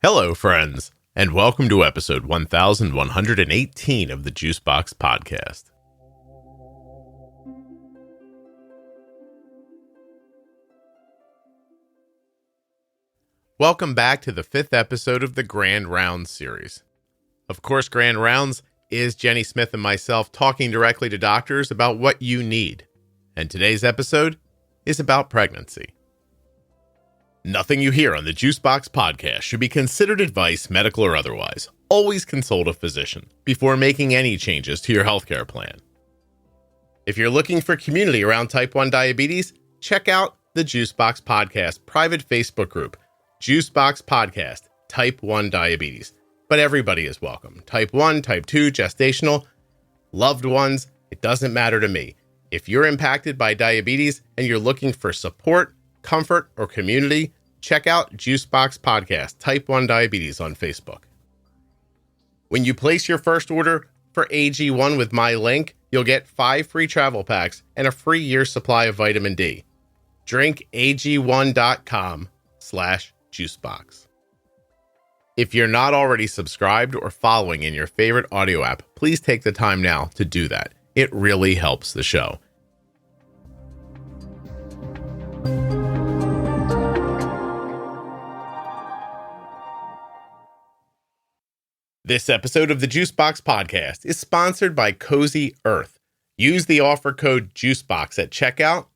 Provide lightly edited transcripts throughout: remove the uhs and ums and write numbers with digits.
Hello, friends, and welcome to episode 1118 of the Juicebox Podcast. Welcome back to the fifth episode of the Grand Rounds series. Of course, Grand Rounds is Jenny Smith and myself talking directly to doctors about what you need. And today's episode is about pregnancy. Nothing you hear on the Juicebox Podcast should be considered advice, medical or otherwise. Always consult a physician before making any changes to your healthcare plan. If you're looking for community around type 1 diabetes, check out the Juicebox Podcast private Facebook group, Juicebox Podcast, Type 1 Diabetes. But everybody is welcome. Type 1, Type 2, gestational, loved ones, it doesn't matter to me. If you're impacted by diabetes and you're looking for support, comfort, or community, check out Juicebox Podcast, Type 1 Diabetes on Facebook. When you place your first order for AG1 with my link, you'll get 5 free travel packs and a free year supply of vitamin D. drinkag1.com/juicebox. If you're not already subscribed or following in your favorite audio app, please take the time now to do that. It really helps the show. This episode of the Juicebox Podcast is sponsored by Cozy Earth. Use the offer code JUICEBOX at checkout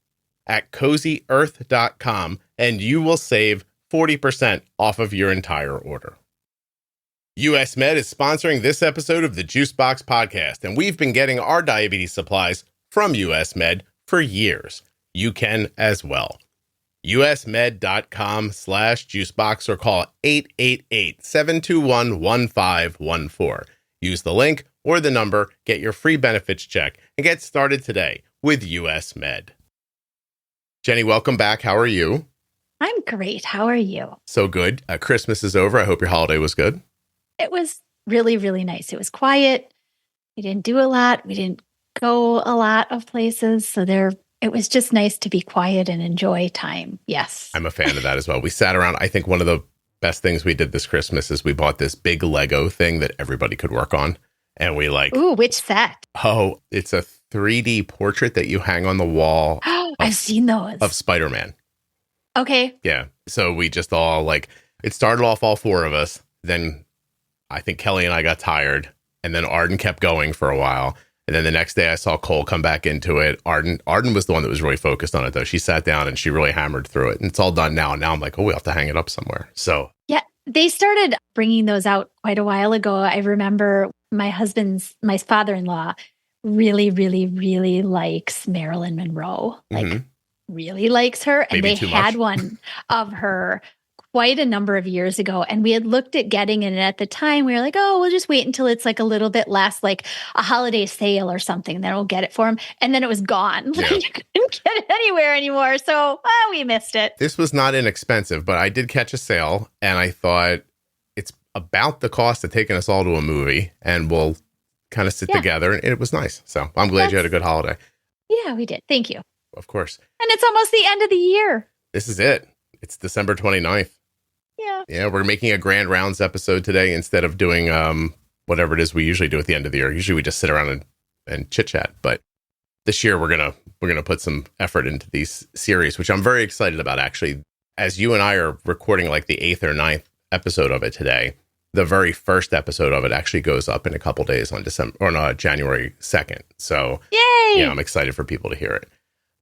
at CozyEarth.com and you will save 40% off of your entire order. US Med is sponsoring this episode of the Juicebox Podcast, and we've been getting our diabetes supplies from US Med for years. You can as well. usmed.com/juicebox or call 888-721-1514. Use the link or the number, get your free benefits check, and get started today with US Med. Jenny, welcome back. How are you? I'm great. How are you? So good. Christmas is over. I hope your holiday was good. It was really, really nice. It was quiet. We didn't do a lot. We didn't go a lot of places. So it was just nice to be quiet and enjoy time. Yes. I'm a fan of that as well. We sat around. I think one of the best things we did this Christmas is we bought this big Lego thing that everybody could work on. And we Ooh, which set? Oh, it's a 3D portrait that you hang on the wall. I've seen those. Of Spider-Man. Okay. Yeah. So we just all it started off all 4 of us. Then I think Kelly and I got tired. And then Arden kept going for a while. And then the next day I saw Cole come back into it. Arden was the one that was really focused on it, though. She sat down and she really hammered through it. And it's all done now. And now I'm like, we have to hang it up somewhere. So yeah, they started bringing those out quite a while ago. I remember my father-in-law really, really, really likes Marilyn Monroe. Really likes her. And Maybe they had one of her quite a number of years ago. And we had looked at getting it. And at the time we were like, oh, we'll just wait until it's a little bit less, like a holiday sale or something. Then we'll get it for him. And then it was gone. Yeah. You couldn't get it anywhere anymore. So we missed it. This was not inexpensive, but I did catch a sale. And I thought it's about the cost of taking us all to a movie. And we'll kind of sit together. And it was nice. So I'm glad you had a good holiday. Yeah, we did. Thank you. Of course. And it's almost the end of the year. This is it. It's December 29th. Yeah. Yeah, we're making a Grand Rounds episode today instead of doing whatever it is we usually do at the end of the year. Usually we just sit around and chit-chat. But this year we're gonna put some effort into these series, which I'm very excited about, actually. As you and I are recording the 8th or 9th episode of it today, the very first episode of it actually goes up in a couple days on January 2nd. So yay! Yeah, I'm excited for people to hear it.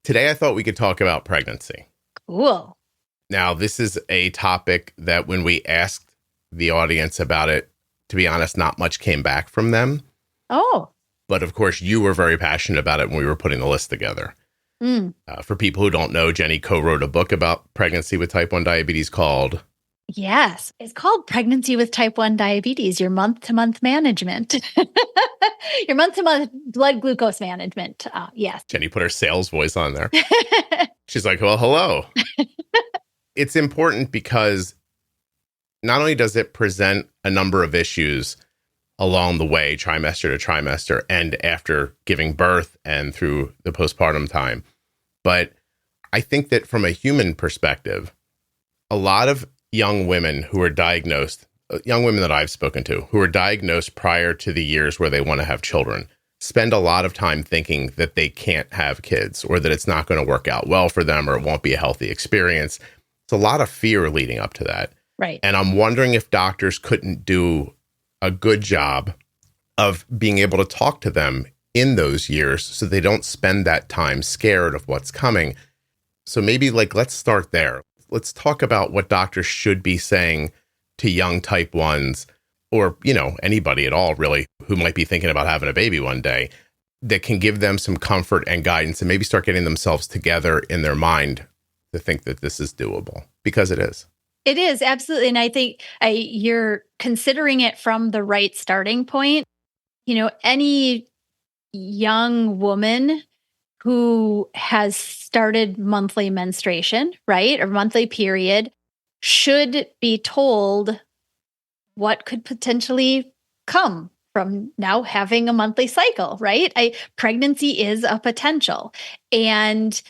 Today I thought we could talk about pregnancy. Cool. Now, this is a topic that when we asked the audience about it, to be honest, not much came back from them. Oh. But of course, you were very passionate about it when we were putting the list together. For people who don't know, Jenny co-wrote a book about pregnancy with type 1 diabetes called... Yes, it's called Pregnancy with Type 1 Diabetes, your month-to-month management. Your month-to-month blood glucose management. Yes. Jenny put her sales voice on there. She's like, well, hello. It's important because not only does it present a number of issues along the way, trimester to trimester, and after giving birth and through the postpartum time, but I think that from a human perspective, a lot of young women who are diagnosed, young women that I've spoken to who are diagnosed prior to the years where they want to have children spend a lot of time thinking that they can't have kids or that it's not going to work out well for them or it won't be a healthy experience. It's a lot of fear leading up to that. Right. And I'm wondering if doctors couldn't do a good job of being able to talk to them in those years so they don't spend that time scared of what's coming. So maybe let's start there. Let's talk about what doctors should be saying to young type 1s or, anybody at all really who might be thinking about having a baby one day that can give them some comfort and guidance and maybe start getting themselves together in their mind to think that this is doable, because it is. It is, absolutely. And I think you're considering it from the right starting point. Any young woman who has started monthly menstruation, right, or monthly period, should be told what could potentially come from now having a monthly cycle, right? Pregnancy is a potential. And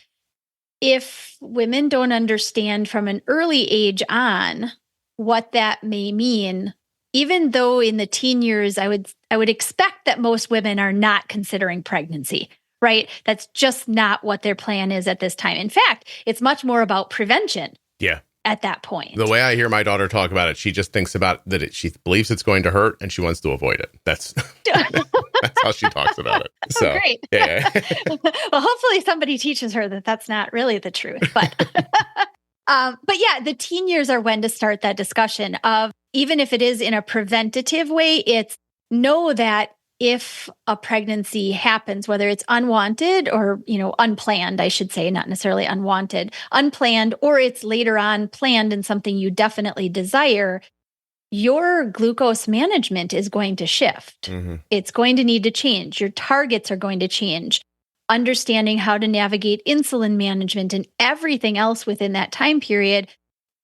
if women don't understand from an early age on what that may mean, even though in the teen years, I would expect that most women are not considering pregnancy, right? That's just not what their plan is at this time. In fact, it's much more about prevention. Yeah. At that point. The way I hear my daughter talk about it, she just thinks about that she believes it's going to hurt and she wants to avoid it. That's how she talks about it. So, great. Yeah. Well, hopefully somebody teaches her that that's not really the truth. But, but yeah, the teen years are when to start that discussion of, even if it is in a preventative way, it's know that if a pregnancy happens, whether it's unwanted or, unplanned, I should say, not necessarily unwanted, unplanned, or it's later on planned and something you definitely desire, your glucose management is going to shift. Mm-hmm. It's going to need to change. Your targets are going to change. Understanding how to navigate insulin management and everything else within that time period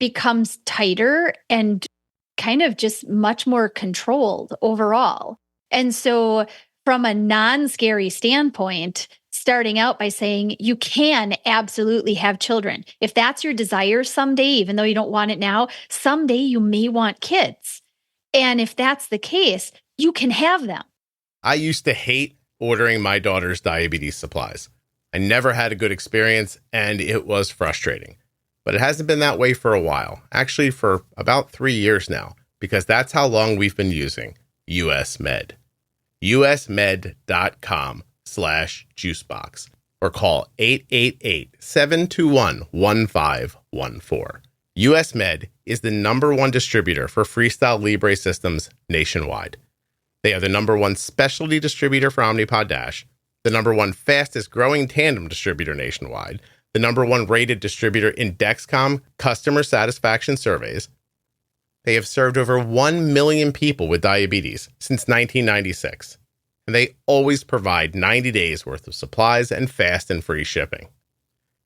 becomes tighter and kind of just much more controlled overall. And so from a non-scary standpoint, starting out by saying you can absolutely have children. If that's your desire someday, even though you don't want it now, someday you may want kids. And if that's the case, you can have them. I used to hate ordering my daughter's diabetes supplies. I never had a good experience and it was frustrating. But it hasn't been that way for a while, actually for about 3 years now, because that's how long we've been using US Med. usmed.com/juicebox or call 888-721-1514. US Med is the #1 distributor for Freestyle Libre systems nationwide. They are the #1 specialty distributor for Omnipod DASH, the #1 fastest growing tandem distributor nationwide, the #1 rated distributor in Dexcom customer satisfaction surveys. They have served over 1 million people with diabetes since 1996, and they always provide 90 days worth of supplies and fast and free shipping.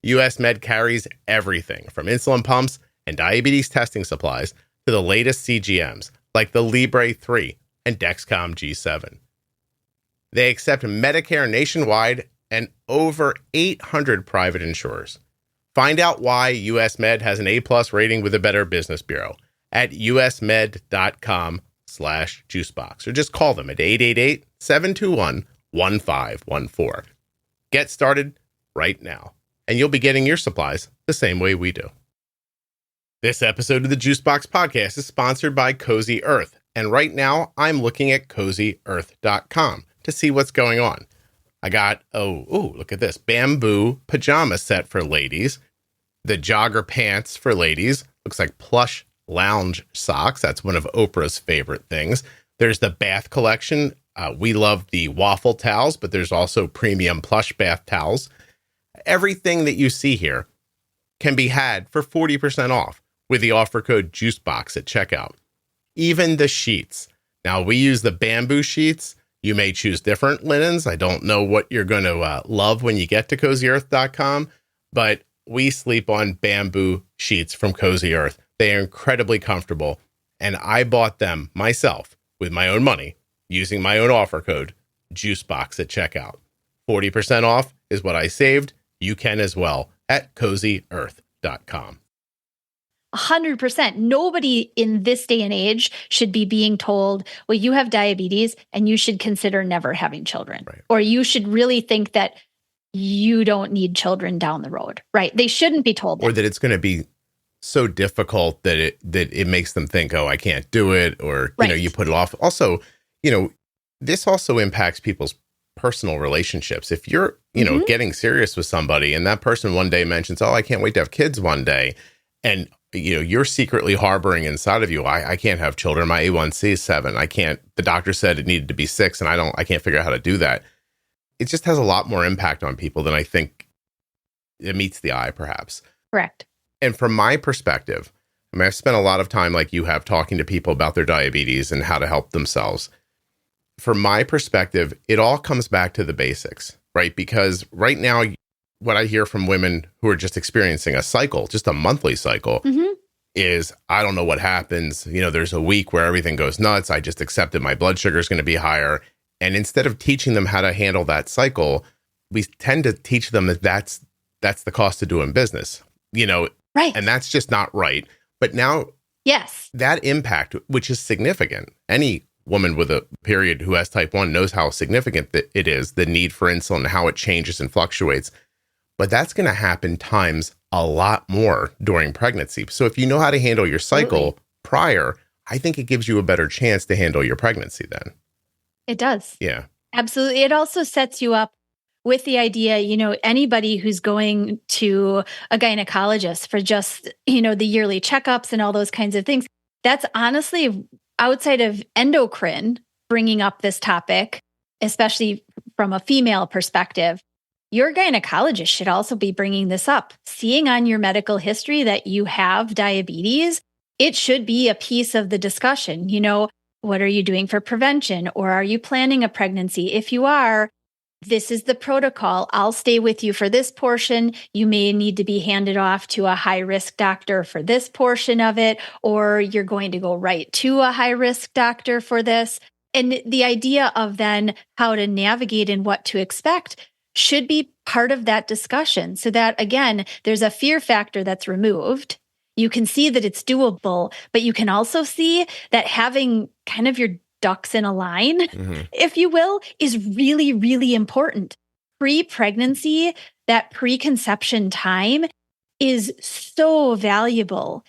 US Med carries everything from insulin pumps and diabetes testing supplies to the latest CGMs like the Libre 3 and Dexcom G7. They accept Medicare nationwide and over 800 private insurers. Find out why US Med has an A+ rating with the Better Business Bureau at usmed.com/juicebox, or just call them at 888-721-1514. Get started right now, and you'll be getting your supplies the same way we do. This episode of the Juicebox Podcast is sponsored by Cozy Earth, and right now I'm looking at CozyEarth.com to see what's going on. I got, look at this, bamboo pajama set for ladies, the jogger pants for ladies, looks like plush lounge socks. That's one of Oprah's favorite things. There's the bath collection. We love the waffle towels, but there's also premium plush bath towels. Everything that you see here can be had for 40% off with the offer code JUICEBOX at checkout. Even the sheets. Now, we use the bamboo sheets. You may choose different linens. I don't know what you're going to love when you get to CozyEarth.com, but we sleep on bamboo sheets from Cozy Earth. They are incredibly comfortable, and I bought them myself with my own money using my own offer code, JUICEBOX at checkout. 40% off is what I saved. You can as well at CozyEarth.com. 100%. Nobody in this day and age should be being told, well, you have diabetes and you should consider never having children. Right. Or you should really think that you don't need children down the road, right? They shouldn't be told that. Or that it's going to be so difficult that it makes them think, oh, I can't do it, or Right. you put it off. Also, this also impacts people's personal relationships. If you're, getting serious with somebody and that person one day mentions, oh, I can't wait to have kids one day, and you're secretly harboring inside of you, I can't have children. My A1C is 7. I can't. The doctor said it needed to be 6, and I can't figure out how to do that. It just has a lot more impact on people than I think it meets the eye, perhaps. Correct. And from my perspective, I've spent a lot of time, like you have, talking to people about their diabetes and how to help themselves. From my perspective, it all comes back to the basics, right? Because right now, what I hear from women who are just experiencing a cycle, just a monthly cycle, is, I don't know what happens. There's a week where everything goes nuts. I just accepted my blood sugar is going to be higher. And instead of teaching them how to handle that cycle, we tend to teach them that that's the cost of doing business, Right. And that's just not right. But now, yes, that impact, which is significant, any woman with a period who has type 1 knows how significant it is, the need for insulin, how it changes and fluctuates. But that's going to happen times a lot more during pregnancy. So if you know how to handle your cycle prior, I think it gives you a better chance to handle your pregnancy then. It does. Yeah. Absolutely. It also sets you up with the idea, anybody who's going to a gynecologist for just, the yearly checkups and all those kinds of things, that's honestly outside of endocrine bringing up this topic, especially from a female perspective. Your gynecologist should also be bringing this up. Seeing on your medical history that you have diabetes, it should be a piece of the discussion. What are you doing for prevention? Or are you planning a pregnancy? If you are, this is the protocol. I'll stay with you for this portion. You may need to be handed off to a high-risk doctor for this portion of it, or you're going to go right to a high-risk doctor for this. And the idea of then how to navigate and what to expect should be part of that discussion, so that, again, there's a fear factor that's removed. You can see that it's doable, but you can also see that having kind of your ducks in a line, if you will, is really, really important. Pre-pregnancy, that preconception time is so valuable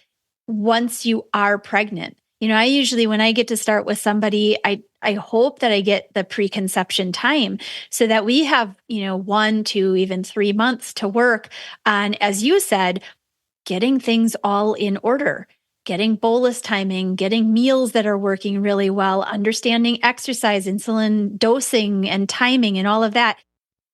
once you are pregnant. I usually, when I get to start with somebody, I hope that I get the preconception time so that we have, 1 to even 3 months to work on, as you said, getting things all in order. Getting bolus timing, getting meals that are working really well, understanding exercise, insulin dosing and timing and all of that.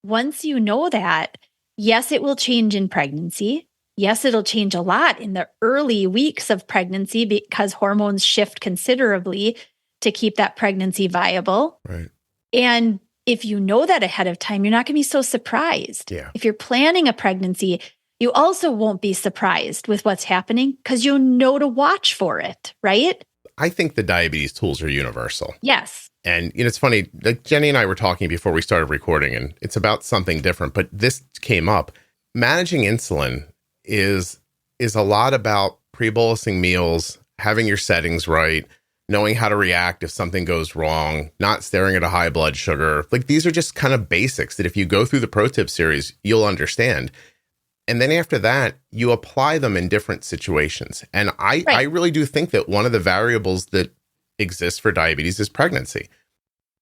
Once you know that, yes, it will change in pregnancy. Yes, it'll change a lot in the early weeks of pregnancy because hormones shift considerably to keep that pregnancy viable. Right. And if you know that ahead of time, you're not going to be so surprised. Yeah. If you're planning a pregnancy, you also won't be surprised with what's happening because you'll know to watch for it, right? I think the diabetes tools are universal. Yes. And it's funny, like Jenny and I were talking before we started recording, and it's about something different, but this came up. Managing insulin is a lot about pre-bolusing meals, having your settings right, knowing how to react if something goes wrong, not staring at a high blood sugar. Like, these are just kind of basics that if you go through the pro tip series, you'll understand. And then after that, you apply them in different situations. And I really do think that one of the variables that exists for diabetes is pregnancy.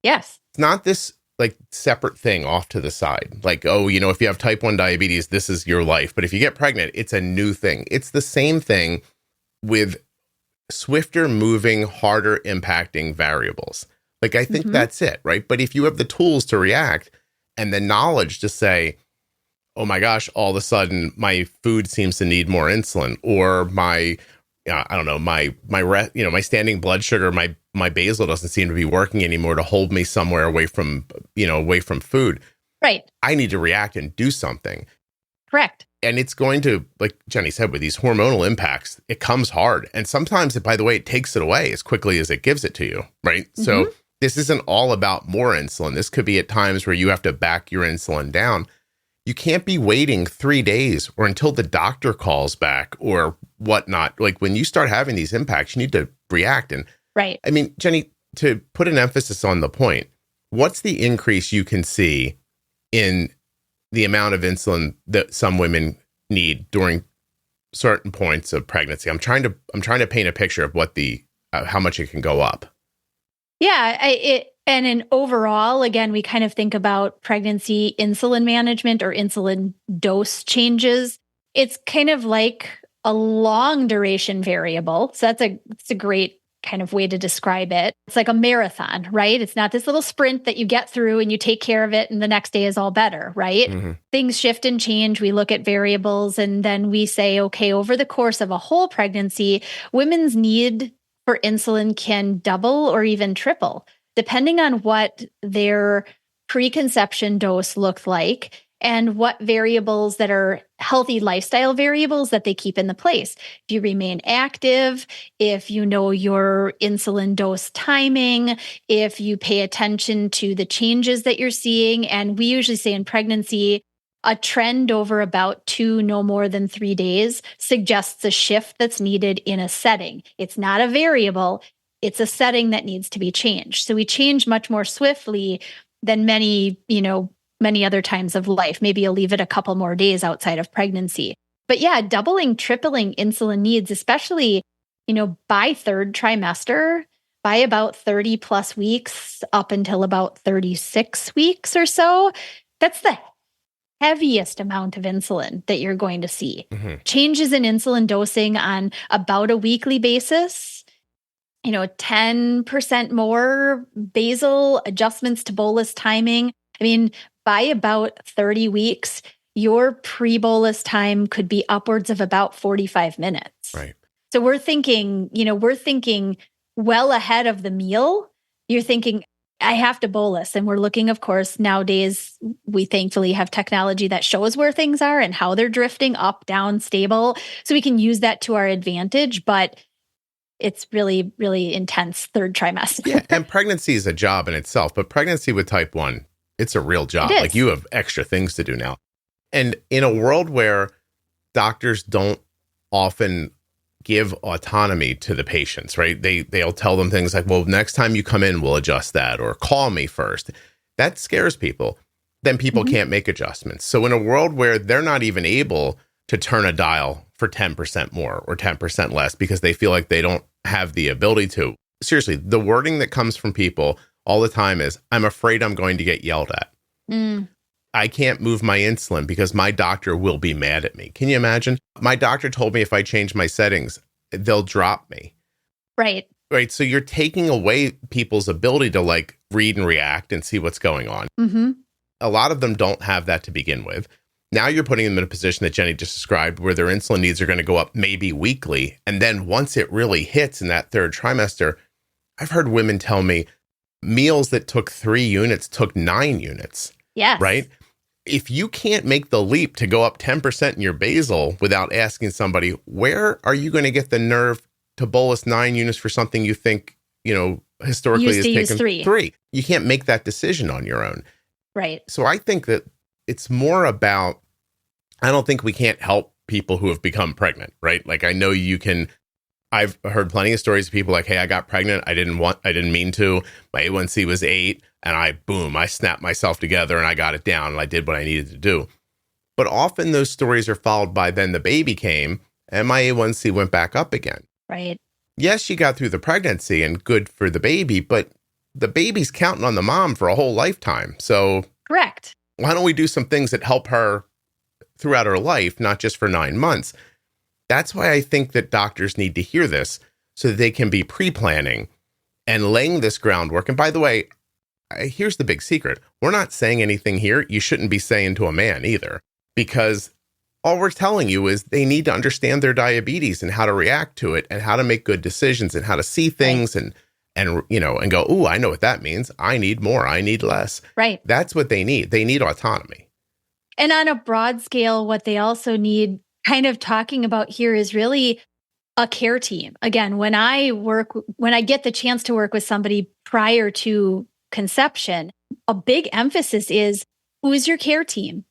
Yes. It's not this like separate thing off to the side. Like, oh, if you have type 1 diabetes, this is your life. But if you get pregnant, it's a new thing. It's the same thing with swifter moving, harder impacting variables. Like, I think that's it, right? But if you have the tools to react and the knowledge to say, oh my gosh, all of a sudden my food seems to need more insulin, or my, I don't know, my standing blood sugar, my basal doesn't seem to be working anymore to hold me somewhere away from food. Right. I need to react and do something. Correct. And it's going to, like Jenny said, with these hormonal impacts, it comes hard. And sometimes, by the way, it takes it away as quickly as it gives it to you, right? So this isn't all about more insulin. This could be at times where you have to back your insulin down. you can't be waiting 3 days or until the doctor calls back or whatnot. Like when you start having these impacts, you need to react. And Right. I mean, Jenny, to put an emphasis on the point, what's the increase you can see in the amount of insulin that some women need during certain points of pregnancy? I'm trying to paint a picture of what how much it can go up. Yeah, and in overall, again, we kind of think about pregnancy insulin management or insulin dose changes. It's kind of like a long duration variable. So it's a great kind of way to describe it. It's like a marathon, right? It's not this little sprint that you get through and you take care of it and the next day is all better, right? Mm-hmm. Things shift and change. We look at variables and then we say, okay, over the course of a whole pregnancy, women's need for insulin can double or even triple, depending on what their preconception dose looked like and what variables that are healthy lifestyle variables that they keep in the place. If you remain active, if you know your insulin dose timing, if you pay attention to the changes that you're seeing. And we usually say in pregnancy, a trend over about 2, no more than 3 days suggests a shift that's needed in a setting. It's not a variable. It's a setting that needs to be changed. So we change much more swiftly than many other times of life. Maybe you'll leave it a couple more days outside of pregnancy. But yeah, doubling, tripling insulin needs, especially, by third trimester, by about 30 plus weeks up until about 36 weeks or so, that's the heaviest amount of insulin that you're going to see. Mm-hmm. Changes in insulin dosing on about a weekly basis, 10% more basal adjustments to bolus timing. I mean, by about 30 weeks, your pre-bolus time could be upwards of about 45 minutes. Right. So we're thinking well ahead of the meal. You're thinking, I have to bolus. And we're looking, of course, nowadays, we thankfully have technology that shows where things are and how they're drifting up, down, stable. So we can use that to our advantage. But it's really, really intense third trimester. Yeah, and pregnancy is a job in itself, but pregnancy with type 1, it's a real job. Like you have extra things to do now. And in a world where doctors don't often give autonomy to the patients, right? They'll tell them things like, well, next time you come in, we'll adjust that, or call me first. That scares people. Then people can't make adjustments. So in a world where they're not even able to turn a dial for 10% more or 10% less because they feel like they don't have the ability to. Seriously, the wording that comes from people all the time is, I'm afraid I'm going to get yelled at. I can't move my insulin because my doctor will be mad at me. Can you imagine? My doctor told me if I change my settings, they'll drop me. Right. Right. So you're taking away people's ability to read and react and see what's going on. Mm-hmm. A lot of them don't have that to begin with. Now you're putting them in a position that Jenny just described where their insulin needs are going to go up maybe weekly. And then once it really hits in that third trimester, I've heard women tell me meals that took 3 units took 9 units. Yes. Right. If you can't make the leap to go up 10% in your basal without asking somebody, where are you going to get the nerve to bolus 9 units for something you think, historically has taken 3? You can't make that decision on your own. Right. So I think that it's more about, I don't think we can't help people who have become pregnant, right? Like I know I've heard plenty of stories of people like, hey, I got pregnant. I didn't mean to. My A1C was 8 and I snapped myself together and I got it down and I did what I needed to do. But often those stories are followed by then the baby came and my A1C went back up again. Right. Yes, she got through the pregnancy and good for the baby, but the baby's counting on the mom for a whole lifetime. So correct. Why don't we do some things that help her throughout her life, not just for 9 months? That's why I think that doctors need to hear this so that they can be pre-planning and laying this groundwork. And by the way, here's the big secret. We're not saying anything here you shouldn't be saying to a man either, because all we're telling you is they need to understand their diabetes and how to react to it and how to make good decisions and how to see things and go, ooh, I know what that means. I need more. I need less. Right. That's what they need. They need autonomy. And on a broad scale, what they also need kind of talking about here is really a care team. Again, when I get the chance to work with somebody prior to conception, a big emphasis is, who is your care team?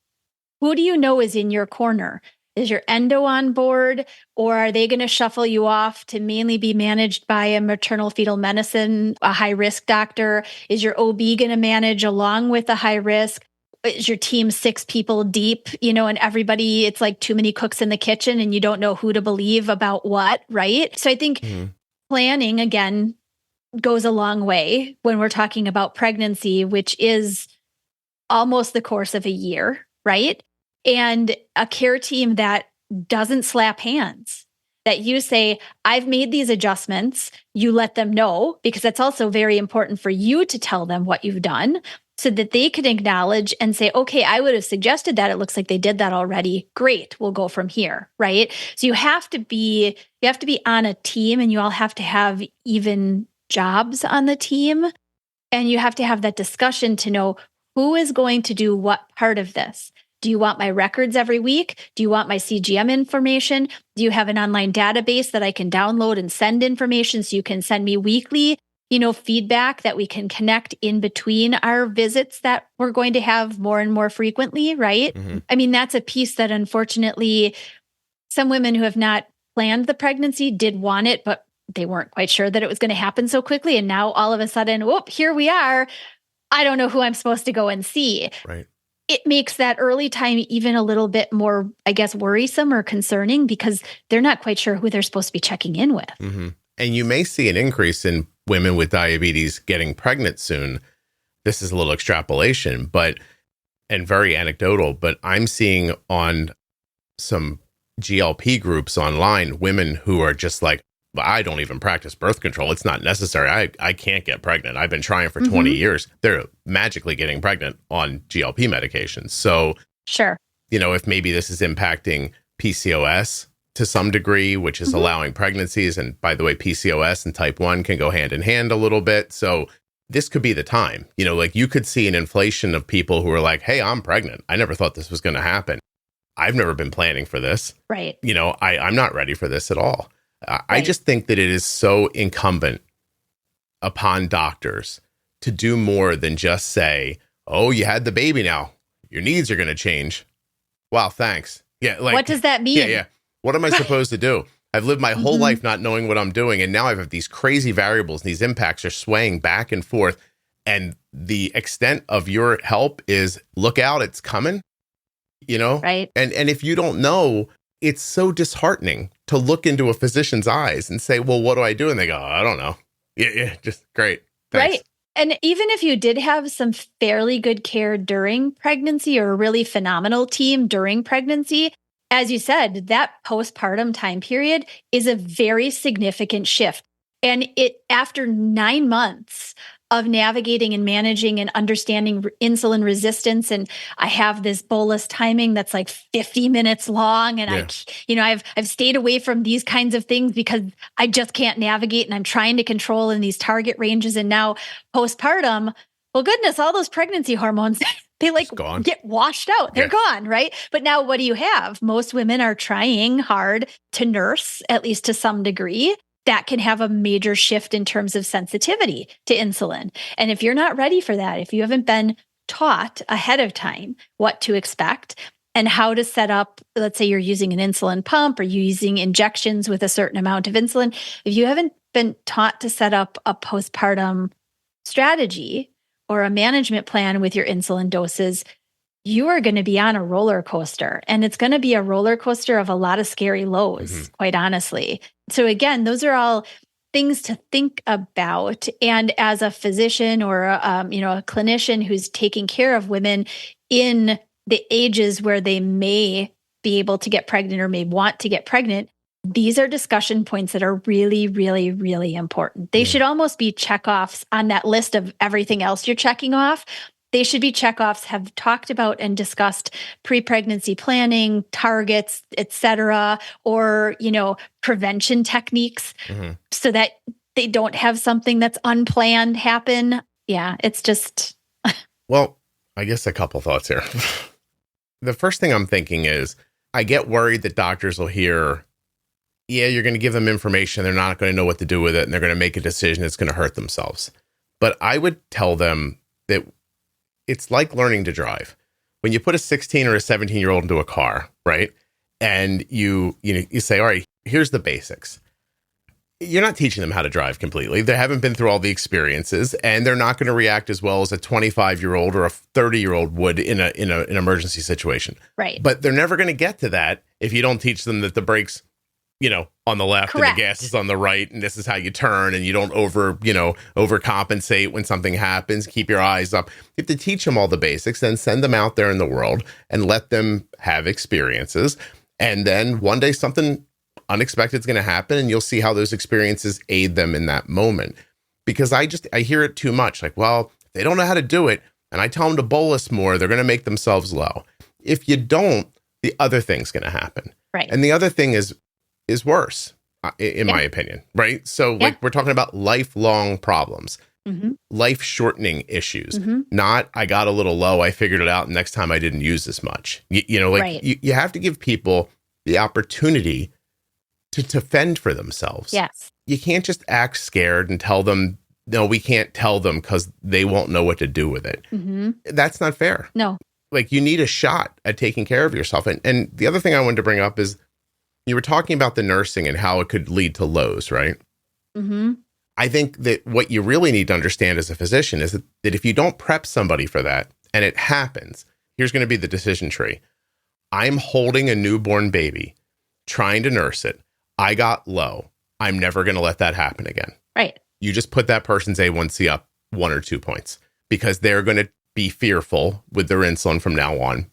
who do you know is in your corner? Is your endo on board, or are they going to shuffle you off to mainly be managed by a maternal fetal medicine, a high risk doctor? Is your OB going to manage along with the high risk? Is your team 6 people deep, and everybody, it's like too many cooks in the kitchen and you don't know who to believe about what, right? So I think planning, again, goes a long way when we're talking about pregnancy, which is almost the course of a year, right? And a care team that doesn't slap hands, that you say, I've made these adjustments, you let them know, because that's also very important for you to tell them what you've done so that they can acknowledge and say, okay, I would have suggested that. It looks like they did that already. Great. We'll go from here. Right. So you have to be on a team, and you all have to have even jobs on the team. And you have to have that discussion to know who is going to do what part of this. Do you want my records every week? Do you want my CGM information? Do you have an online database that I can download and send information so you can send me weekly, feedback that we can connect in between our visits that we're going to have more and more frequently, right? Mm-hmm. I mean, that's a piece that unfortunately some women who have not planned the pregnancy did want it, but they weren't quite sure that it was going to happen so quickly. And now all of a sudden, whoop, here we are. I don't know who I'm supposed to go and see. Right. It makes that early time even a little bit more, I guess, worrisome or concerning because they're not quite sure who they're supposed to be checking in with. Mm-hmm. And you may see an increase in women with diabetes getting pregnant soon. This is a little extrapolation, and very anecdotal, but I'm seeing on some GLP groups online, women who are just like, I don't even practice birth control. It's not necessary. I can't get pregnant. I've been trying for 20 years. They're magically getting pregnant on GLP medications. So, sure. If maybe this is impacting PCOS to some degree, which is allowing pregnancies. And by the way, PCOS and type 1 can go hand in hand a little bit. So this could be the time, like you could see an inflation of people who are like, hey, I'm pregnant. I never thought this was going to happen. I've never been planning for this. Right. I'm not ready for this at all. Right. I just think that it is so incumbent upon doctors to do more than just say, oh, you had the baby now. Your needs are going to change. Wow, thanks. Yeah. What does that mean? Yeah. What am I supposed to do? I've lived my whole life not knowing what I'm doing. And now I have these crazy variables. And these impacts are swaying back and forth. And the extent of your help is look out, it's coming, Right. And if you don't know, it's so disheartening to look into a physician's eyes and say, well, what do I do? And they go, I don't know. Yeah, just great. Thanks. Right. And even if you did have some fairly good care during pregnancy or a really phenomenal team during pregnancy, as you said, that postpartum time period is a very significant shift. And after 9 months of navigating and managing and understanding insulin resistance. And I have this bolus timing that's like 50 minutes long. And I've stayed away from these kinds of things because I just can't navigate and I'm trying to control in these target ranges. And now postpartum, well, goodness, all those pregnancy hormones, they get washed out. They're gone, right? But now what do you have? Most women are trying hard to nurse, at least to some degree. That can have a major shift in terms of sensitivity to insulin. And if you're not ready for that, if you haven't been taught ahead of time what to expect and how to set up, let's say you're using an insulin pump or you're using injections with a certain amount of insulin, if you haven't been taught to set up a postpartum strategy or a management plan with your insulin doses, you are going to be on a roller coaster. And it's going to be a roller coaster of a lot of scary lows, quite honestly. So again, those are all things to think about. And as a physician or a clinician who's taking care of women in the ages where they may be able to get pregnant or may want to get pregnant, these are discussion points that are really, really, really important. They should almost be checkoffs on that list of everything else you're checking off. They should be checkoffs, have talked about and discussed pre-pregnancy planning, targets, et cetera, or, prevention techniques so that they don't have something that's unplanned happen. Yeah, it's just... Well, I guess a couple thoughts here. The first thing I'm thinking is I get worried that doctors will hear, yeah, you're going to give them information. They're not going to know what to do with it. And they're going to make a decision that's going to hurt themselves. But I would tell them that it's like learning to drive. when you put a 16 or a 17-year-old into a car, right? And you say, all right, here's the basics. You're not teaching them how to drive completely. They haven't been through all the experiences, and they're not going to react as well as a 25-year-old or a 30-year-old would in an emergency situation. Right. But they're never going to get to that if you don't teach them that the brakes, on the left Correct. and the gas is on the right, and this is how you turn, and you don't overcompensate when something happens. Keep your eyes up. You have to teach them all the basics, then send them out there in the world and let them have experiences. And then one day something unexpected is going to happen, and you'll see how those experiences aid them in that moment. Because I hear it too much. Like, well, they don't know how to do it, and I tell them to bolus more, they're going to make themselves low. If you don't, the other thing's going to happen. Right. And the other thing is worse, in my opinion, right? So like we're talking about lifelong problems, life-shortening issues, not I got a little low, I figured it out, and next time I didn't use as much. You have to give people the opportunity to fend for themselves. Yes. You can't just act scared and tell them, no, we can't tell them because they won't know what to do with it. That's not fair. No. Like, you need a shot at taking care of yourself. And the other thing I wanted to bring up is you were talking about the nursing and how it could lead to lows, right? I think that what you really need to understand as a physician is that if you don't prep somebody for that and it happens, here's going to be the decision tree. I'm holding a newborn baby, trying to nurse it. I got low. I'm never going to let that happen again. Right. You just put that person's A1C up 1 or 2 points because they're going to be fearful with their insulin from now on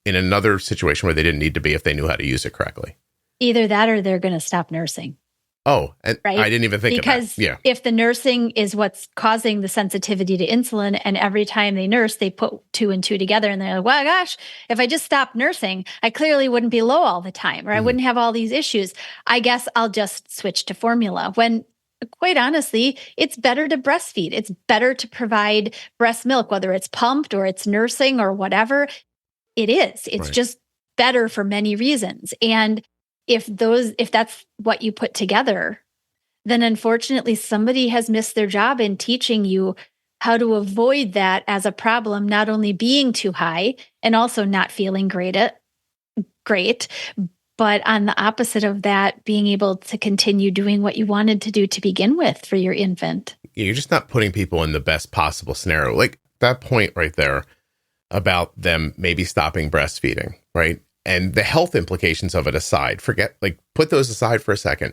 in another situation where they didn't need to be if they knew how to use it correctly. Either that or they're going to stop nursing. Oh, and right? I didn't even think because of that. Yeah. If the nursing is what's causing the sensitivity to insulin, and every time they nurse, they put 2 and 2 together and they're like, well, gosh, if I just stopped nursing, I clearly wouldn't be low all the time, or I wouldn't have all these issues. I guess I'll just switch to formula. When quite honestly, it's better to breastfeed. It's better to provide breast milk, whether it's pumped or it's nursing or whatever it is. It's just better for many reasons. And if that's what you put together, then unfortunately somebody has missed their job in teaching you how to avoid that as a problem, not only being too high and also not feeling great, but on the opposite of that, being able to continue doing what you wanted to do to begin with for your infant. You're just not putting people in the best possible scenario. Like that point right there about them maybe stopping breastfeeding, right? And the health implications of it aside, put those aside for a second.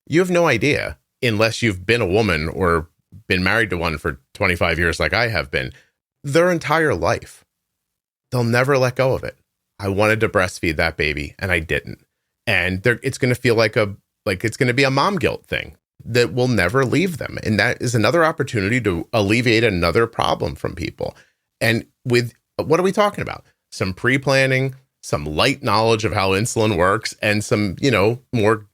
You have no idea, unless you've been a woman or been married to one for 25 years like I have been, their entire life. They'll never let go of it. I wanted to breastfeed that baby and I didn't. And it's going to feel like it's going to be a mom guilt thing that will never leave them. And that is another opportunity to alleviate another problem from people. And with what are we talking about? Some pre-planning, some light knowledge of how insulin works, and some, more,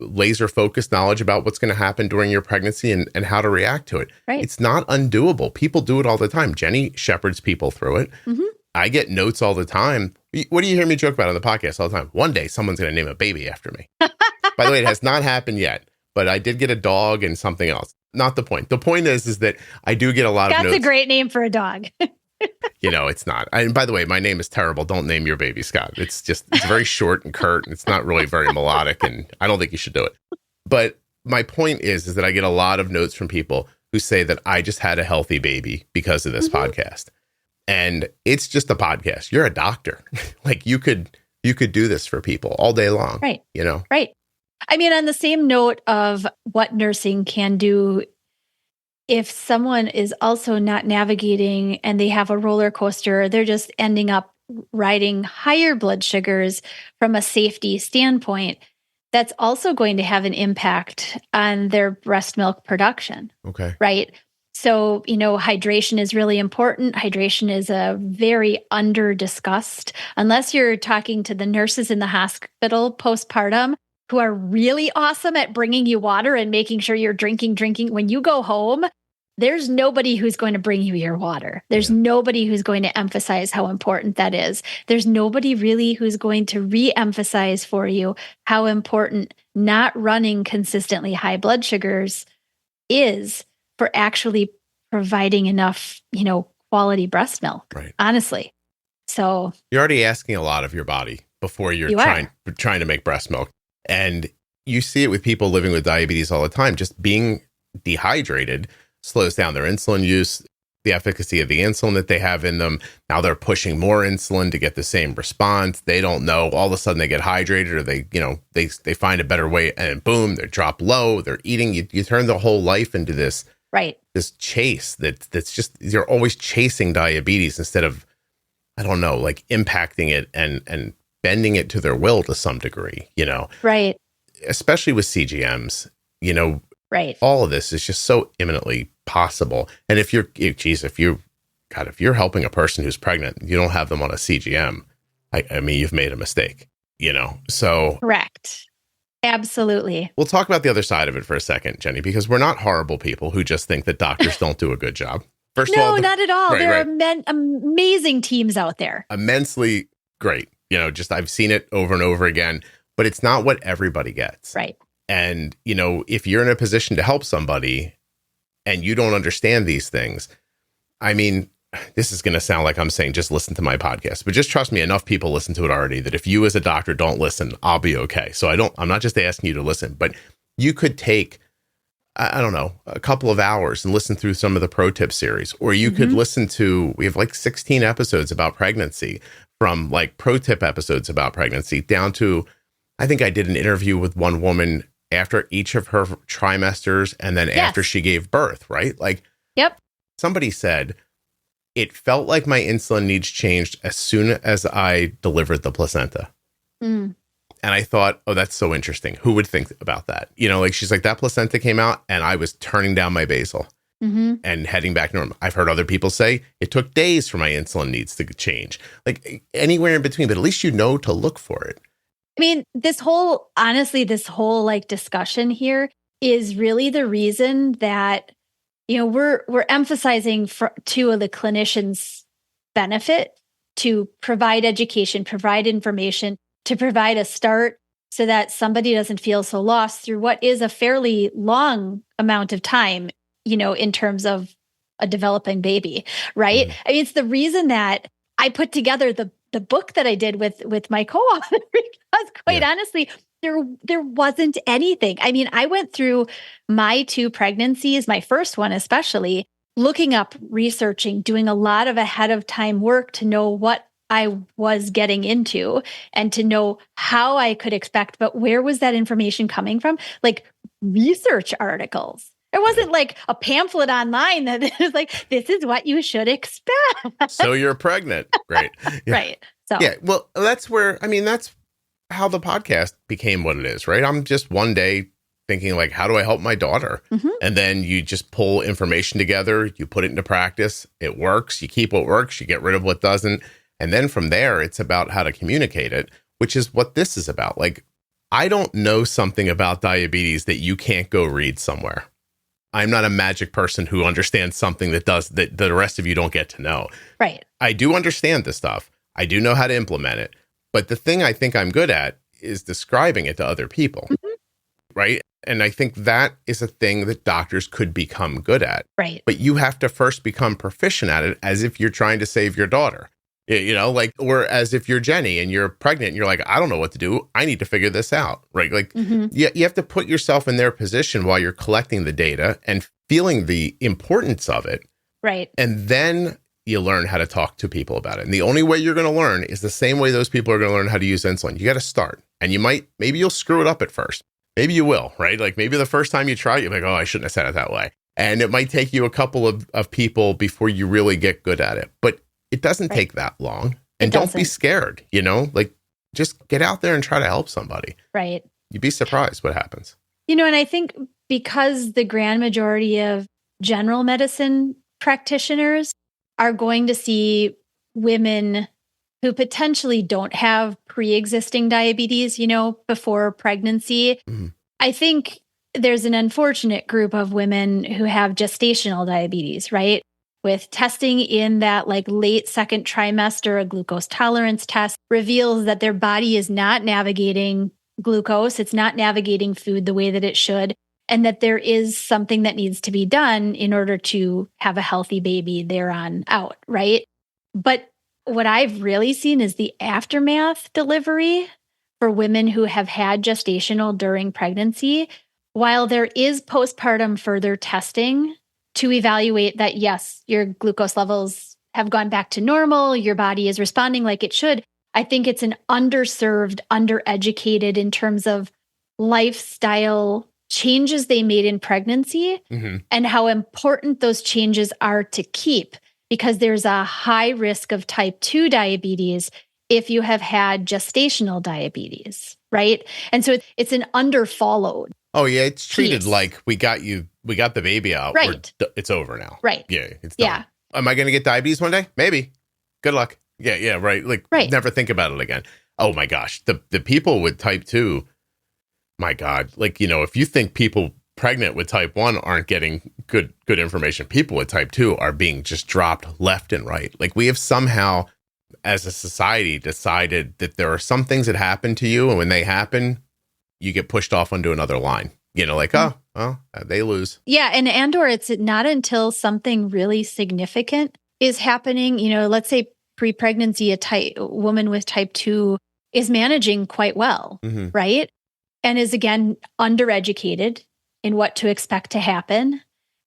laser focused knowledge about what's going to happen during your pregnancy and how to react to it. Right. It's not undoable. People do it all the time. Jenny shepherds people through it. I get notes all the time. What do you hear me joke about on the podcast all the time? One day someone's going to name a baby after me. By the way, it has not happened yet, but I did get a dog and something else. Not the point. The point is that I do get a lot of notes. That's a great name for a dog. It's not. And by the way, my name is terrible. Don't name your baby Scott. It's very short and curt, and it's not really very melodic, and I don't think you should do it. But my point is that I get a lot of notes from people who say that I just had a healthy baby because of this podcast. And it's just a podcast. You're a doctor. Like you could do this for people all day long. Right. Right. I mean, on the same note of what nursing can do, if someone is also not navigating and they have a roller coaster, they're just ending up riding higher blood sugars from a safety standpoint, that's also going to have an impact on their breast milk production. Okay. Right. So, hydration is really important. Hydration is a very under-discussed, unless you're talking to the nurses in the hospital postpartum, who are really awesome at bringing you water and making sure you're drinking. When you go home, there's nobody who's going to bring you your water. There's nobody who's going to emphasize how important that is. There's nobody really who's going to re-emphasize for you how important not running consistently high blood sugars is for actually providing enough, quality breast milk. Right. Honestly. So you're already asking a lot of your body before you're trying to make breast milk. And you see it with people living with diabetes all the time. Just being dehydrated slows down their insulin use, the efficacy of the insulin that they have in them. Now they're pushing more insulin to get the same response. They don't know. All of a sudden they get hydrated, or they find a better way, and boom, they drop low. They're eating. You turn the whole life into this chase that's just, you're always chasing diabetes instead of, I don't know, like impacting it and bending it to their will to some degree, Right. Especially with CGMs, Right. all of this is just so imminently possible. And if you're helping a person who's pregnant, you don't have them on a CGM, I mean, you've made a mistake, so. Correct. Absolutely. We'll talk about the other side of it for a second, Jenny, because we're not horrible people who just think that doctors don't do a good job. First of all, not at all. There are amazing teams out there. Immensely great. Just I've seen it over and over again, but it's not what everybody gets. Right. And, if you're in a position to help somebody and you don't understand these things, I mean, this is going to sound like I'm saying just listen to my podcast, but just trust me, enough people listen to it already that if you as a doctor don't listen, I'll be okay. So I'm not just asking you to listen, but you could take, I don't know, a couple of hours and listen through some of the pro tip series, or you could listen to, we have like 16 episodes about pregnancy, from like pro tip episodes about pregnancy down to, I think I did an interview with one woman after each of her trimesters and then after she gave birth, right? Like, yep. Somebody said, it felt like my insulin needs changed as soon as I delivered the placenta. Mm. And I thought, oh, that's so interesting. Who would think about that? She's like, that placenta came out and I was turning down my basal and heading back normal. I've heard other people say it took days for my insulin needs to change, like anywhere in between, but at least to look for it. I mean, this whole like discussion here is really the reason that, we're emphasizing to the clinician's benefit to provide education, provide information, to provide a start so that somebody doesn't feel so lost through what is a fairly long amount of time, in terms of a developing baby, right? Mm. I mean, it's the reason that I put together the book that I did with my co-author, because quite honestly, there wasn't anything. I mean, I went through my 2 pregnancies, my first one especially, looking up, researching, doing a lot of ahead of time work to know what I was getting into and to know how I could expect. But where was that information coming from? Like research articles. It wasn't like a pamphlet online that is like, this is what you should expect. So you're pregnant. Great. Yeah. Right. So yeah, well, that's how the podcast became what it is, right? I'm just one day thinking like, how do I help my daughter? And then you just pull information together, you put it into practice, it works, you keep what works, you get rid of what doesn't. And then from there, it's about how to communicate it, which is what this is about. Like, I don't know something about diabetes that you can't go read somewhere. I'm not a magic person who understands something that the rest of you don't get to know. Right. I do understand this stuff. I do know how to implement it. But the thing I think I'm good at is describing it to other people. Right. And I think that is a thing that doctors could become good at. Right. But you have to first become proficient at it, as if you're trying to save your daughter. Or as if you're Jenny and you're pregnant and you're like, I don't know what to do. I need to figure this out, right? Like, you have to put yourself in their position while you're collecting the data and feeling the importance of it. Right. And then you learn how to talk to people about it. And the only way you're going to learn is the same way those people are going to learn how to use insulin. You got to start. And maybe you'll screw it up at first. Maybe you will, right? Like maybe the first time you try, you're like, oh, I shouldn't have said it that way. And it might take you a couple of people before you really get good at it. But it doesn't take that long. And don't be scared, like just get out there and try to help somebody. Right. You'd be surprised what happens. And I think because the grand majority of general medicine practitioners are going to see women who potentially don't have pre-existing diabetes, before pregnancy. I think there's an unfortunate group of women who have gestational diabetes, right? With testing in that like late second trimester, a glucose tolerance test reveals that their body is not navigating glucose. It's not navigating food the way that it should. And that there is something that needs to be done in order to have a healthy baby there on out, right? But what I've really seen is the aftermath delivery for women who have had gestational during pregnancy. While there is postpartum further testing to evaluate that, yes, your glucose levels have gone back to normal, your body is responding like it should, I think it's an underserved, undereducated in terms of lifestyle changes they made in pregnancy and how important those changes are to keep, because there's a high risk of type 2 diabetes if you have had gestational diabetes, right? And so it's an underfollowed. Oh yeah, it's treated piece. Like we got the baby out. Right. It's over now. Right. Yeah, it's done. Yeah. Am I going to get diabetes one day? Maybe. Good luck. Yeah, right. Like, never think about it again. Oh my gosh, the people with type 2, my God, like, if you think people pregnant with type 1 aren't getting good information, people with type 2 are being just dropped left and right. Like, we have somehow, as a society, decided that there are some things that happen to you, and when they happen, you get pushed off onto another line. Like, they lose. Yeah, and/or it's not until something really significant is happening, let's say pre-pregnancy, a woman with type 2 is managing quite well, right? And is, again, undereducated in what to expect to happen.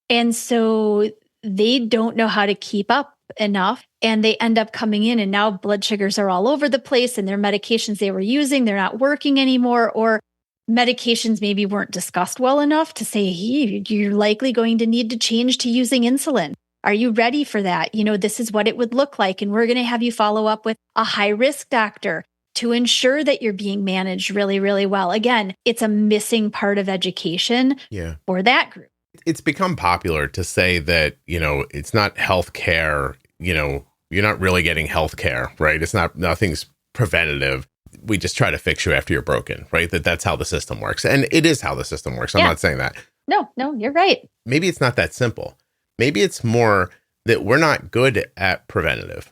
And so they don't know how to keep up enough, and they end up coming in, and now blood sugars are all over the place, and their medications they were using, they're not working anymore, or medications maybe weren't discussed well enough to say, hey, you're likely going to need to change to using insulin. Are you ready for that? This is what it would look like. And we're going to have you follow up with a high-risk doctor to ensure that you're being managed really, really well. Again, it's a missing part of education for that group. It's become popular to say that, it's not healthcare, you're not really getting healthcare, right? Nothing's preventative. We just try to fix you after you're broken, right? That's how the system works. And it is how the system works. I'm not saying that. No, you're right. Maybe it's not that simple. Maybe it's more that we're not good at preventative.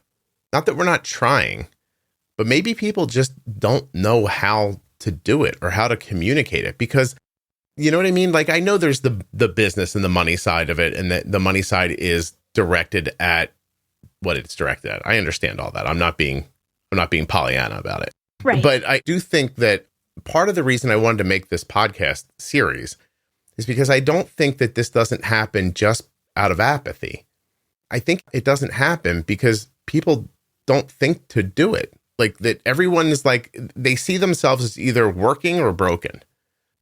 Not that we're not trying, but maybe people just don't know how to do it or how to communicate it, because you know what I mean? Like, I know there's the business and the money side of it, and the money side is directed at what it's directed at. I understand all that. I'm not being Pollyanna about it. Right. But I do think that part of the reason I wanted to make this podcast series is because I don't think that this doesn't happen just out of apathy. I think it doesn't happen because people don't think to do it. Like, that everyone is like, they see themselves as either working or broken.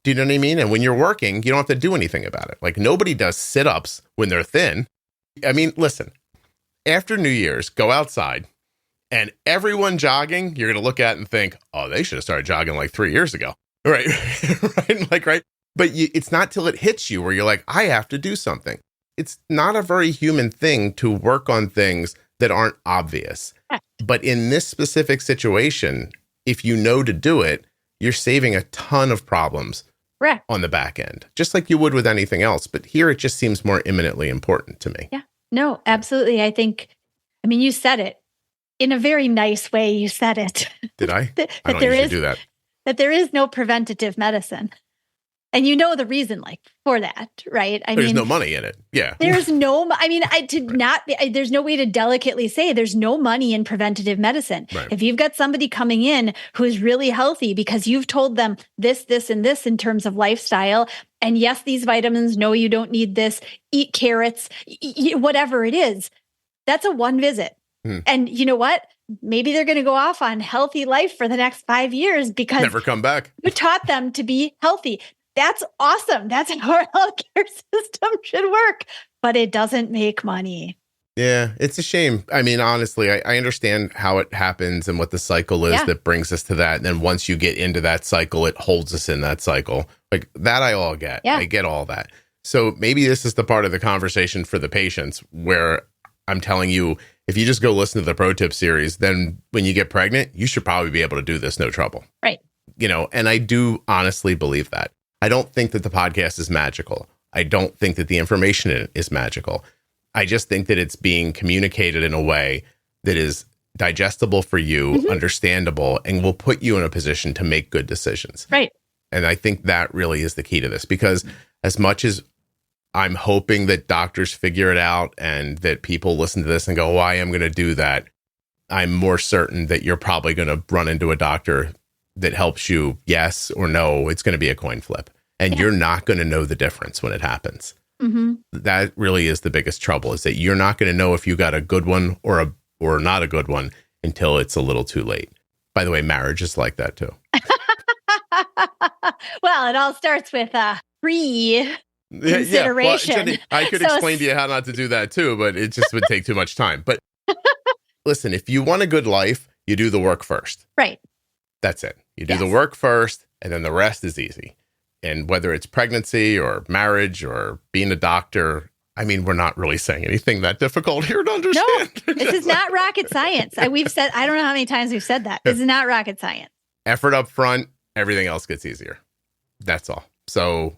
Do you know what I mean? And when you're working, you don't have to do anything about it. Like, nobody does sit-ups when they're thin. I mean, listen, after New Year's, go outside, and everyone jogging, you're going to look at and think, oh, they should have started jogging like 3 years ago. Right. Right. But it's not till it hits you where you're like, I have to do something. It's not a very human thing to work on things that aren't obvious. But in this specific situation, if you know to do it, you're saving a ton of problems on the back end, just like you would with anything else. But here, it just seems more imminently important to me. Yeah, no, absolutely. You said it in a very nice way. You said it. Did I? I don't usually do that. That there is no preventative medicine. And the reason for that, right? There's no money in it. Yeah. There's no, there's no way to delicately say there's no money in preventative medicine. Right. If you've got somebody coming in who's really healthy because you've told them this, and this in terms of lifestyle, and yes, these vitamins, no, you don't need this, eat carrots, whatever it is, that's a one visit. And you know what? Maybe they're going to go off on healthy life for the next 5 years because never come back. You taught them to be healthy. That's awesome. That's how our healthcare system should work, but it doesn't make money. Yeah, it's a shame. I mean, honestly, I understand how it happens and what the cycle is that brings us to that. And then once you get into that cycle, it holds us in that cycle. Like that, I all get. Yeah. I get all that. So maybe this is the part of the conversation for the patients where I'm telling you, if you just go listen to the Pro Tip series, then when you get pregnant, you should probably be able to do this no trouble. Right. And I do honestly believe that. I don't think that the podcast is magical. I don't think that the information in it is magical. I just think that it's being communicated in a way that is digestible for you, understandable, and will put you in a position to make good decisions. Right. And I think that really is the key to this, because as much as I'm hoping that doctors figure it out and that people listen to this and go, oh, I am going to do that, I'm more certain that you're probably going to run into a doctor that helps you, yes or no. It's going to be a coin flip. And you're not going to know the difference when it happens. Mm-hmm. That really is the biggest trouble, is that you're not going to know if you got a good one or not a good one until it's a little too late. By the way, marriage is like that too. Well, it all starts with consideration. Well, Jenny, I could explain to you how not to do that too, but it just would take too much time. But listen, if you want a good life, you do the work first. Right. That's it. You do the work first, and then the rest is easy. And whether it's pregnancy or marriage or being a doctor, I mean, we're not really saying anything that difficult here to understand. No, this is not rocket science. We've said, I don't know how many times we've said that. This is not rocket science. Effort up front, everything else gets easier. That's all. So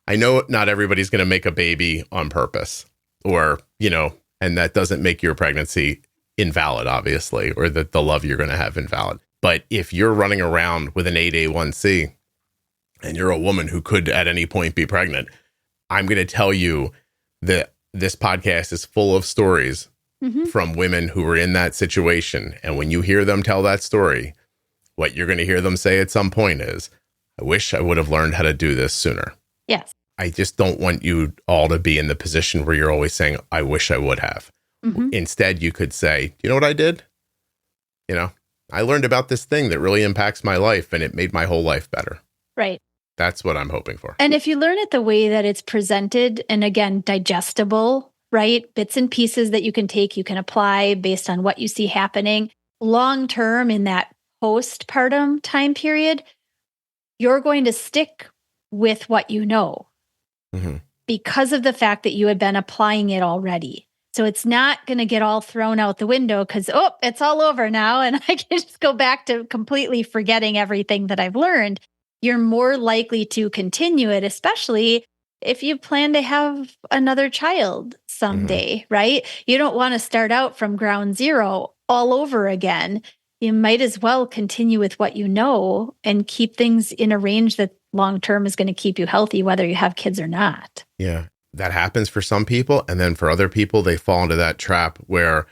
I know not everybody's going to make a baby on purpose, or, and that doesn't make your pregnancy invalid, obviously, or that the love you're going to have invalid. But if you're running around with an 8A1C and you're a woman who could at any point be pregnant, I'm going to tell you that this podcast is full of stories from women who were in that situation. And when you hear them tell that story, what you're going to hear them say at some point is, I wish I would have learned how to do this sooner. Yes. I just don't want you all to be in the position where you're always saying, I wish I would have. Instead, you could say, you know what I did? I learned about this thing that really impacts my life, and it made my whole life better. Right. That's what I'm hoping for. And if you learn it the way that it's presented, and again, digestible, right? Bits and pieces that you can take, you can apply based on what you see happening long term in that postpartum time period, you're going to stick with what you know because of the fact that you had been applying it already. So it's not going to get all thrown out the window because, it's all over now and I can just go back to completely forgetting everything that I've learned. You're more likely to continue it, especially if you plan to have another child someday, right? You don't want to start out from ground zero all over again. You might as well continue with what you know and keep things in a range that long-term is going to keep you healthy, whether you have kids or not. Yeah. That happens for some people. And then for other people, they fall into that trap where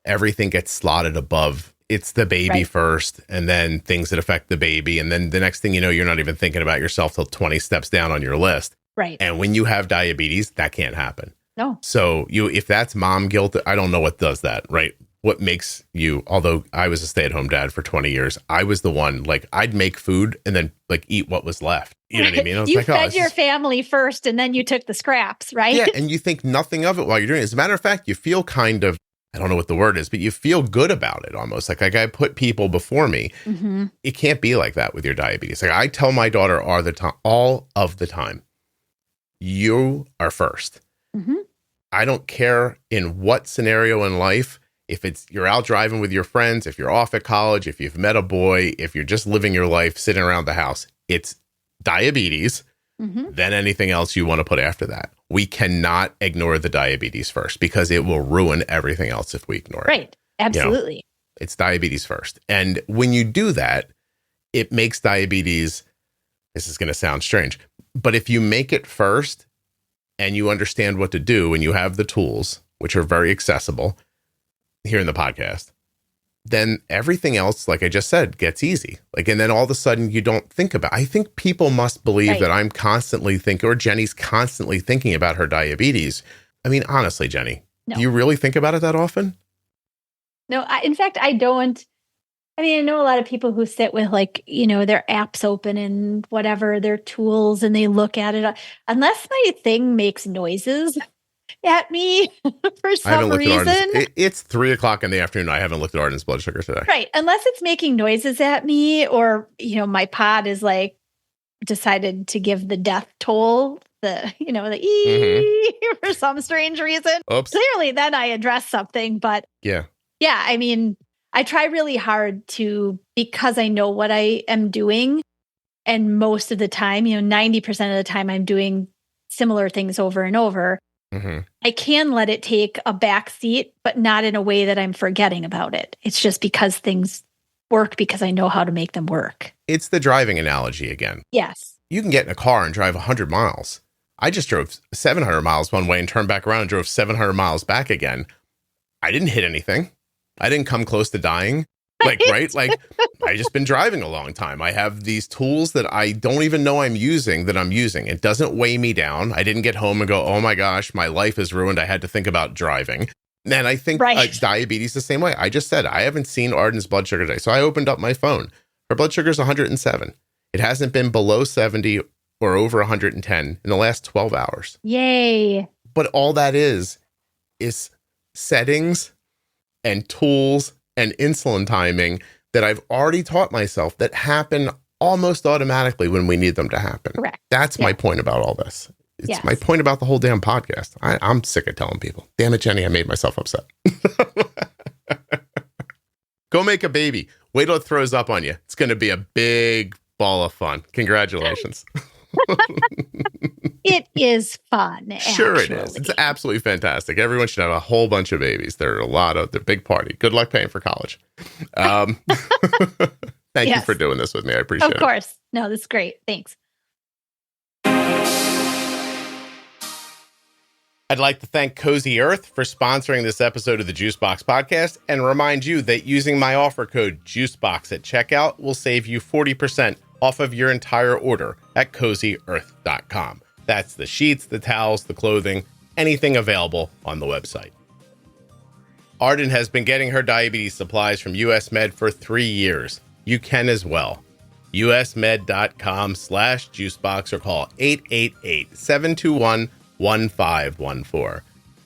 everything gets slotted above. It's the baby first, and then things that affect the baby. And then the next thing you know, you're not even thinking about yourself till 20 steps down on your list. Right. And when you have diabetes, that can't happen. No. So if that's mom guilt, I don't know what does that, right? What makes you, although I was a stay-at-home dad for 20 years, I was the one, I'd make food and then eat what was left. You know what I mean? I was you fed your family first and then you took the scraps, right? Yeah, and you think nothing of it while you're doing it. As a matter of fact, you feel kind of, I don't know what the word is, but you feel good about it almost. Like I put people before me. It can't be like that with your diabetes. I tell my daughter all of the time, you are first. I don't care in what scenario in life. If you're out driving with your friends, if you're off at college, if you've met a boy, if you're just living your life sitting around the house, it's diabetes, then anything else you want to put after that. We cannot ignore the diabetes first because it will ruin everything else if we ignore it. Right. Absolutely. It's diabetes first. And when you do that, it makes diabetes, this is going to sound strange, but if you make it first and you understand what to do and you have the tools, which are very accessible here in the podcast, then everything else, like I just said, gets easy. And then all of a sudden you don't think about, I think people must believe that I'm constantly thinking, or Jenny's constantly thinking about her diabetes. I mean, honestly, Jenny, do you really think about it that often? No, in fact, I don't. I mean, I know a lot of people who sit with their apps open and whatever, their tools, and they look at it. Unless my thing makes noises at me for some reason. It's 3:00 in the afternoon. I haven't looked at Arden's blood sugar today. Right. Unless it's making noises at me or, my pod is decided to give the death toll, the ee for some strange reason. Oops. Clearly then I address something, but yeah, I mean, I try really hard because I know what I am doing. And most of the time, 90% of the time I'm doing similar things over and over. I can let it take a back seat, but not in a way that I'm forgetting about it. It's just because things work because I know how to make them work. It's the driving analogy again. Yes. You can get in a car and drive 100 miles. I just drove 700 miles one way and turned back around and drove 700 miles back again. I didn't hit anything. I didn't come close to dying. Like, right? Like, I just been driving a long time. I have these tools that I don't even know I'm using that I'm using. It doesn't weigh me down. I didn't get home and go, oh my gosh, my life is ruined. I had to think about driving. And I think diabetes the same way. I just said, I haven't seen Arden's blood sugar today. So I opened up my phone. Her blood sugar is 107. It hasn't been below 70 or over 110 in the last 12 hours. Yay. But all that is settings and tools and insulin timing that I've already taught myself that happen almost automatically when we need them to happen. Correct. That's my point about all this. It's my point about the whole damn podcast. I'm sick of telling people. Damn it, Jenny, I made myself upset. Go make a baby. Wait till it throws up on you. It's going to be a big ball of fun. Congratulations. It is fun. Sure it is. It's absolutely fantastic. Everyone should have a whole bunch of babies. They're a big party. Good luck paying for college. Thank you for doing this with me. I appreciate it. Of course. No, that's great. Thanks. I'd like to thank Cozy Earth for sponsoring this episode of the Juicebox Podcast and remind you that using my offer code JUICEBOX at checkout will save you 40% off of your entire order at CozyEarth.com. That's the sheets, the towels, the clothing, anything available on the website. Arden has been getting her diabetes supplies from US Med for 3 years. You can as well. usmed.com/juicebox or call 888-721-1514.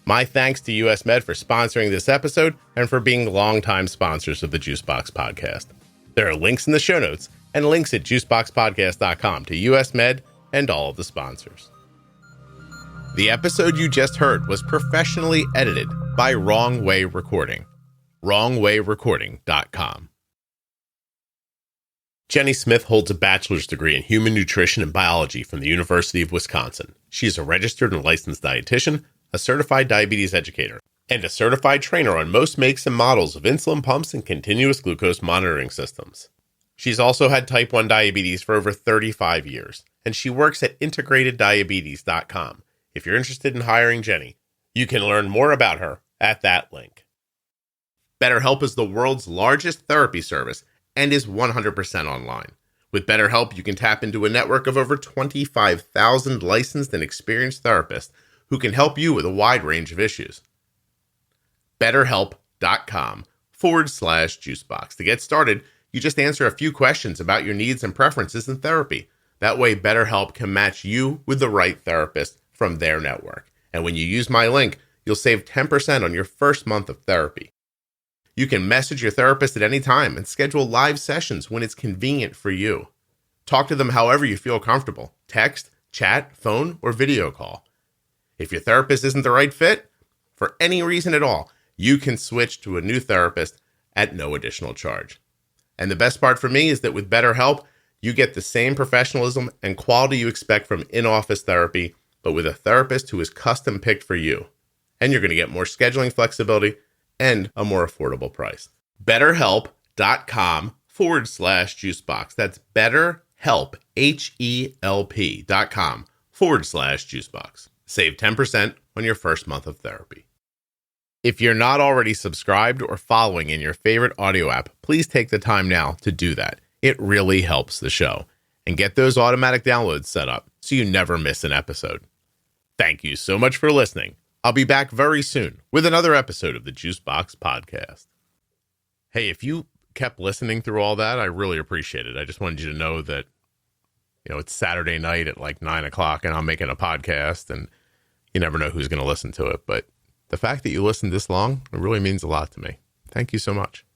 My thanks to US Med for sponsoring this episode and for being longtime sponsors of the Juicebox Podcast. There are links in the show notes and links at juiceboxpodcast.com to US Med and all of the sponsors. The episode you just heard was professionally edited by Wrong Way Recording. WrongWayRecording.com. Jenny Smith holds a bachelor's degree in human nutrition and biology from the University of Wisconsin. She is a registered and licensed dietitian, a certified diabetes educator, and a certified trainer on most makes and models of insulin pumps and continuous glucose monitoring systems. She's also had type 1 diabetes for over 35 years, and she works at integrateddiabetes.com. If you're interested in hiring Jenny, you can learn more about her at that link. BetterHelp is the world's largest therapy service and is 100% online. With BetterHelp, you can tap into a network of over 25,000 licensed and experienced therapists who can help you with a wide range of issues. BetterHelp.com/juicebox. To get started, you just answer a few questions about your needs and preferences in therapy. That way, BetterHelp can match you with the right therapist from their network. And when you use my link, you'll save 10% on your first month of therapy. You can message your therapist at any time and schedule live sessions when it's convenient for you. Talk to them however you feel comfortable. Text, chat, phone, or video call. If your therapist isn't the right fit, for any reason at all, you can switch to a new therapist at no additional charge. And the best part for me is that with BetterHelp, you get the same professionalism and quality you expect from in-office therapy, but with a therapist who is custom picked for you. And you're going to get more scheduling flexibility and a more affordable price. BetterHelp.com/juicebox. That's BetterHelp, HELP.com/juicebox. Save 10% on your first month of therapy. If you're not already subscribed or following in your favorite audio app, please take the time now to do that. It really helps the show. And get those automatic downloads set up so you never miss an episode. Thank you so much for listening. I'll be back very soon with another episode of the Juicebox Podcast. Hey, if you kept listening through all that, I really appreciate it. I just wanted you to know that, it's Saturday night at like 9 o'clock and I'm making a podcast and you never know who's going to listen to it. But the fact that you listened this long, it really means a lot to me. Thank you so much.